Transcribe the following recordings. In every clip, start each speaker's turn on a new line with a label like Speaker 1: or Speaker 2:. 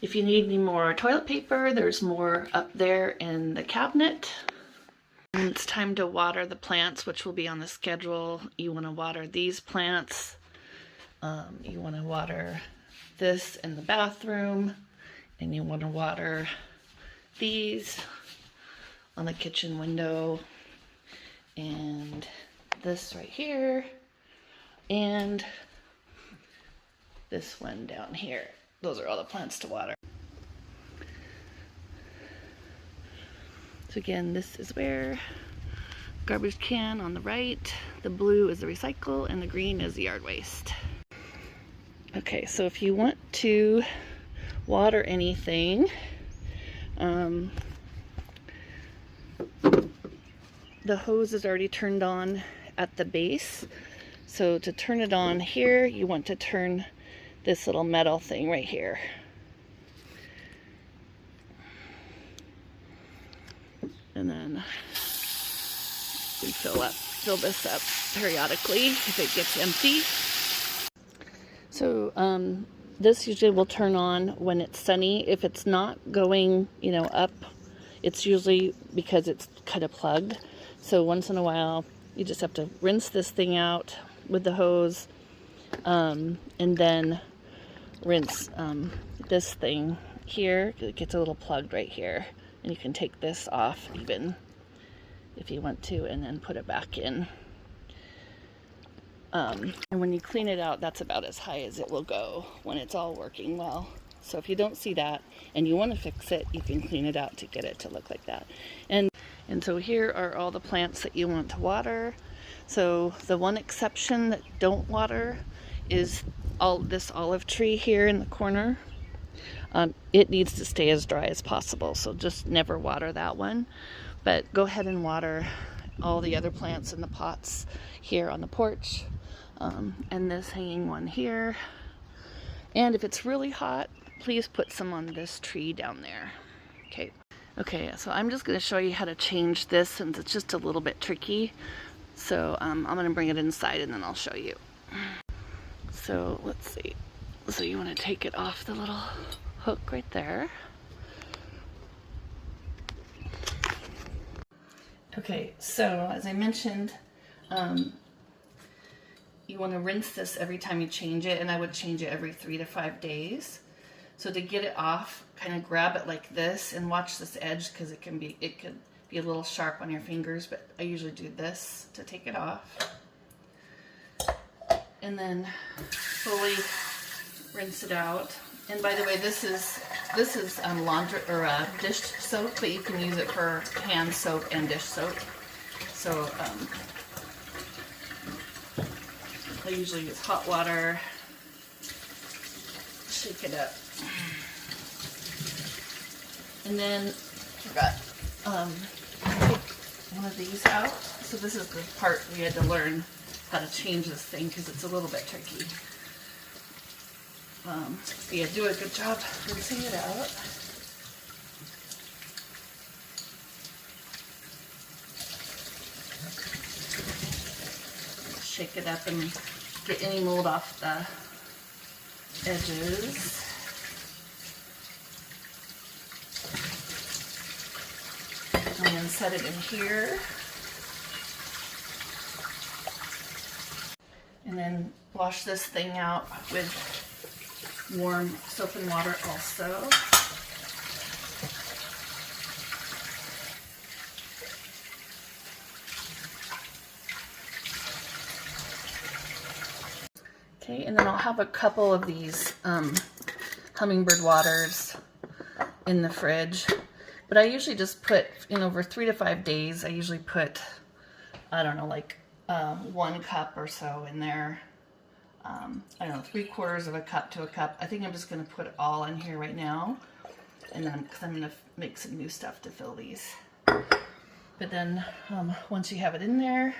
Speaker 1: If you need any more toilet paper, there's more up there in the cabinet. And it's time to water the plants, which will be on the schedule. You want to water these plants. You want to water this in the bathroom. And you want to water these on the kitchen window. And this right here. And this one down here. Those are all the plants to water. So again, this is where garbage can on the right, the blue is the recycle, and the green is the yard waste. Okay, so if you want to water anything, the hose is already turned on at the base. So to turn it on here, you want to turn this little metal thing right here. And then we fill this up periodically if it gets empty. So this usually will turn on when it's sunny. If it's not going, up, it's usually because it's kind of plugged. So once in a while, you just have to rinse this thing out with the hose, and then rinse this thing here. It gets a little plugged right here. And you can take this off even if you want to, and then put it back in. And when you clean it out, that's about as high as it will go when it's all working well. So if you don't see that and you want to fix it, you can clean it out to get it to look like that. And so here are all the plants that you want to water. So the one exception that don't water is this olive tree here in the corner. It needs to stay as dry as possible, so just never water that one. But go ahead and water all the other plants in the pots here on the porch, and this hanging one here. And if it's really hot, please put some on this tree down there. Okay, so I'm just going to show you how to change this since it's just a little bit tricky. So I'm going to bring it inside and then I'll show you. So let's see. So you want to take it off the little hook right there. Okay, so as I mentioned, you want to rinse this every time you change it, and I would change it every 3 to 5 days. So to get it off, kind of grab it like this and watch this edge, because it could be a little sharp on your fingers, but I usually do this to take it off. And then fully rinse it out. And by the way, this is laundry or dish soap, but you can use it for hand soap and dish soap. So I usually use hot water. Shake it up, and then I've got take one of these out. So this is the part we had to learn how to change this thing because it's a little bit tricky. Yeah, do a good job rinsing it out. Shake it up and get any mold off the edges. And then set it in here. And then wash this thing out with warm soap and water also. Okay, and then I'll have a couple of these hummingbird waters in the fridge. But I usually just put, over 3 to 5 days, I usually put, I don't know, like 1 cup or so in there. I don't know, 3/4 of a cup to a cup. I think I'm just going to put it all in here right now. And then, because I'm going to make some new stuff to fill these. But then, once you have it in there,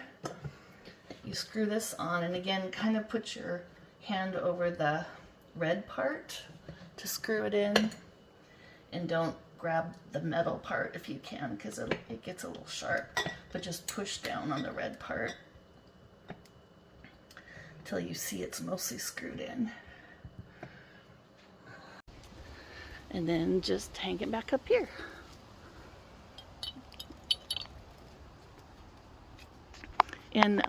Speaker 1: you screw this on. And again, kind of put your hand over the red part to screw it in. And don't grab the metal part if you can, because it gets a little sharp. But just push down on the red part until you see it's mostly screwed in. And then just hang it back up here. And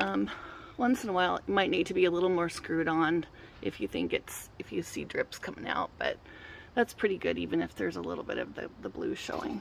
Speaker 1: once in a while, it might need to be a little more screwed on if you see drips coming out, but that's pretty good even if there's a little bit of the blue showing.